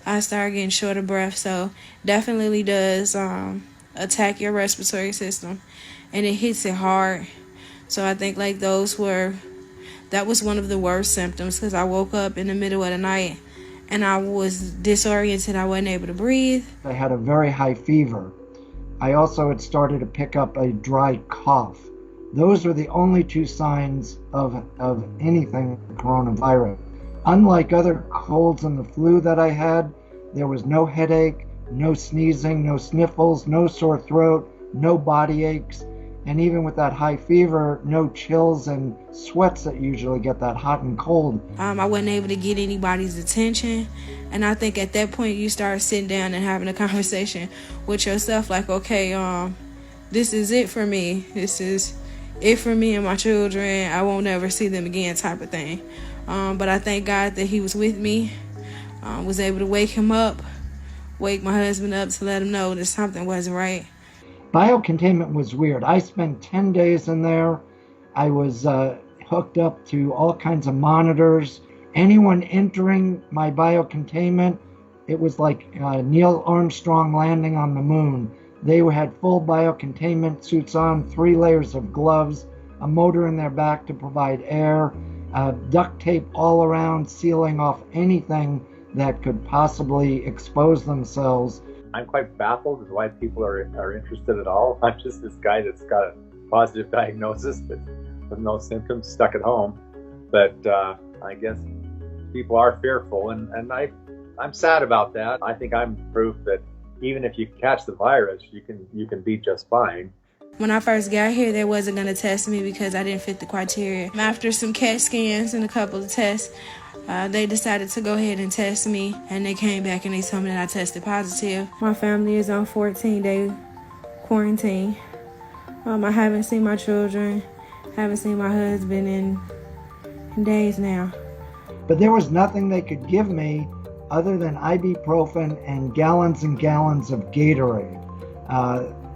I started getting short of breath. So definitely does attack your respiratory system, and it hits it hard. So I think like that was one of the worst symptoms, because I woke up in the middle of the night and I was disoriented. I wasn't able to breathe. I had a very high fever. I also had started to pick up a dry cough. Those were the only two signs of anything coronavirus. Unlike other colds and the flu that I had, there was no headache, no sneezing, no sniffles, no sore throat, no body aches, and even with that high fever, no chills and sweats that usually get that hot and cold. I wasn't able to get anybody's attention, and I think at that point you start sitting down and having a conversation with yourself, like, okay, this is it for me. This is it for me and my children. I won't ever see them again, type of thing. But I thank God that He was with me. Was able to wake my husband up to let him know that something wasn't right. Biocontainment was weird. I spent 10 days in there. I was hooked up to all kinds of monitors. Anyone entering my biocontainment, it was like Neil Armstrong landing on the moon. They had full biocontainment suits on, 3 layers of gloves, a motor in their back to provide air, duct tape all around, sealing off anything that could possibly expose themselves. I'm quite baffled as to why people are interested at all. I'm just this guy that's got a positive diagnosis but with no symptoms, stuck at home. But I guess people are fearful, and I'm sad about that. I think I'm proof that even if you catch the virus, you can be just fine. When I first got here, they wasn't going to test me because I didn't fit the criteria. After some CAT scans and a couple of tests, they decided to go ahead and test me, and they came back and they told me that I tested positive. My family is on 14-day quarantine. I haven't seen my children, haven't seen my husband in days now. But there was nothing they could give me other than ibuprofen and gallons of Gatorade.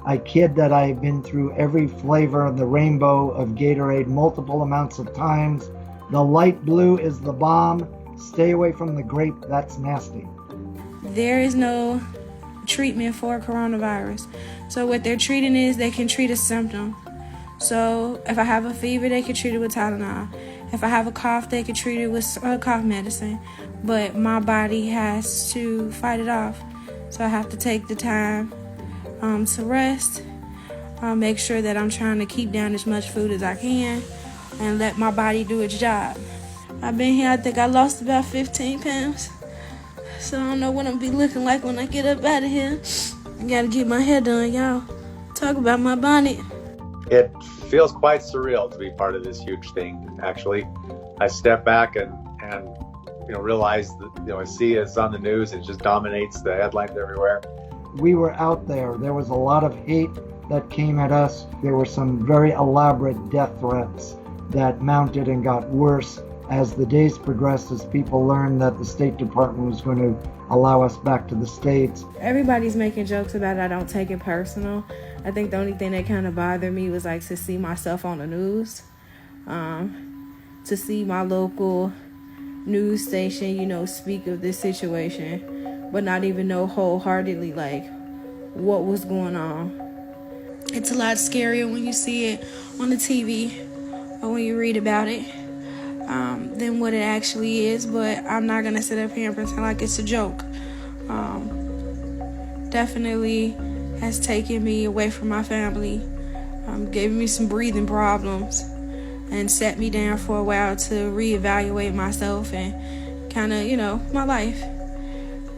I kid that I've been through every flavor of the rainbow of Gatorade multiple amounts of times. The light blue is the bomb. Stay away from the grape, that's nasty. There is no treatment for coronavirus. So what they're treating is they can treat a symptom. So if I have a fever, they can treat it with Tylenol. If I have a cough, they can treat it with cough medicine. But my body has to fight it off. So I have to take the time to rest. Make sure that I'm trying to keep down as much food as I can and let my body do its job. I've been here, I think I lost about 15 pounds. So I don't know what I'm be looking like when I get up out of here. I gotta get my hair done, y'all. Talk about my bonnet. It feels quite surreal to be part of this huge thing, actually. I step back and realize that, I see it's on the news, it just dominates the headlines everywhere. We were out there. There was a lot of hate that came at us. There were some very elaborate death threats that mounted and got worse as the days progressed, as people learned that the State Department was going to allow us back to the States. Everybody's making jokes about it. I don't take it personal. I think the only thing that kind of bothered me was like to see myself on the news, to see my local news station, speak of this situation, but not even know wholeheartedly like what was going on. It's a lot scarier when you see it on the TV or when you read about it than what it actually is. But I'm not gonna sit up here and pretend like it's a joke. Definitely has taken me away from my family, gave me some breathing problems, and set me down for a while to reevaluate myself and kind of, my life.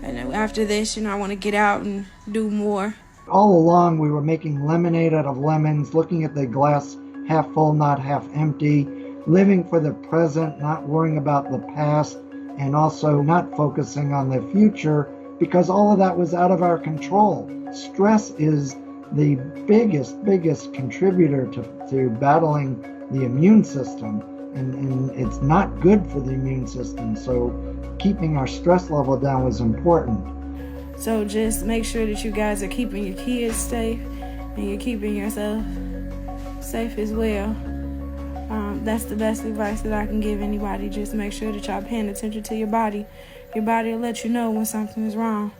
And after this, I want to get out and do more. All along, we were making lemonade out of lemons, looking at the glass half full, not half empty, living for the present, not worrying about the past, and also not focusing on the future, because all of that was out of our control. Stress is the biggest contributor to battling the immune system, and it's not good for the immune system. So keeping our stress level down was important. So just make sure that you guys are keeping your kids safe and you're keeping yourself safe as well. That's the best advice that I can give anybody. Just make sure that y'all paying attention to your body, Your body will let you know when something is wrong.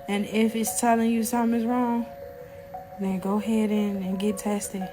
And if it's telling you something is wrong, then go ahead and get tested.